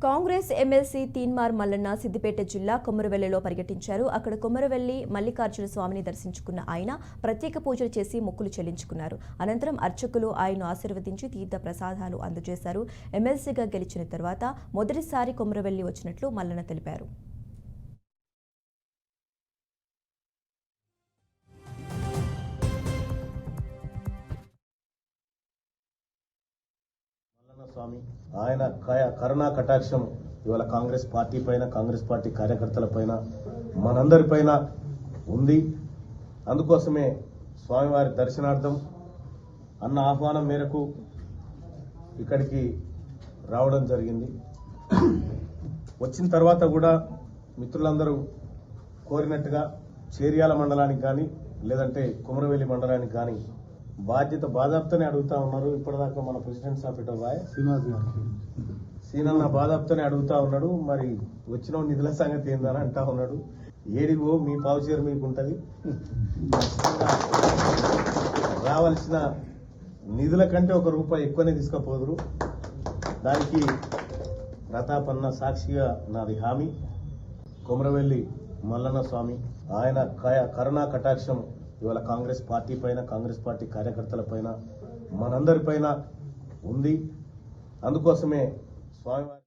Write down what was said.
Congress MLC Teenmar Mallanna Siddipet జిల్లా కొమరవెల్లిలో పర్యటించారు. అక్కడ కొమరవెల్లి మల్లికార్జున స్వామిని దర్శించుకున్న ఆయన ప్రత్యేక పూజలు చేసి మొక్కులు చెల్లించుకున్నారు. అనంతరం అర్చకులు ఆయన్ను ఆశీర్వదించి తీర్థ ప్రసాదాలు అందజేశారు. ఎమ్మెల్సీగా గెలిచిన తర్వాత మొదటిసారి కొమరవెల్లి వచ్చినట్లు మల్లన్న తెలిపారు. స్వామి ఆయన కరుణా కటాక్షం ఇవాళ కాంగ్రెస్ పార్టీ పైన, కాంగ్రెస్ పార్టీ కార్యకర్తల పైన, మనందరి పైన ఉంది. అందుకోసమే స్వామివారి దర్శనార్థం అన్న ఆహ్వానం మేరకు ఇక్కడికి రావడం జరిగింది. వచ్చిన తర్వాత కూడా మిత్రులందరూ కోరినట్టుగా చేర్యాల మండలానికి కానీ లేదంటే కొమరవెల్లి మండలానికి కానీ బాధాప్తనే అడుగుతా ఉన్నారు. ఇప్పటిదాకా మన ప్రెసిడెంట్ సాఫ్ ఇటోబాయ్ సీనన్న బాధాప్తనే అడుగుతా ఉన్నాడు. మరి వచ్చిన నిధుల సంగతి ఏందని అంటా ఉన్నాడు. ఏడిగో మీ పావుచేరు మీకు ఉంటది. రావాల్సిన నిధుల కంటే ₹1 ఎక్కువనే తీసుకుపోదురు. దానికి ప్రతాపన్న సాక్షిగా నాది హామీ. కొమరవెల్లి మల్లన్న స్వామి ఆయన కరుణా కటాక్షం ఇవాళ కాంగ్రెస్ పార్టీ పైన, కాంగ్రెస్ పార్టీ కార్యకర్తల పైన, మనందరి పైన ఉంది. అందుకోసమే స్వామివారి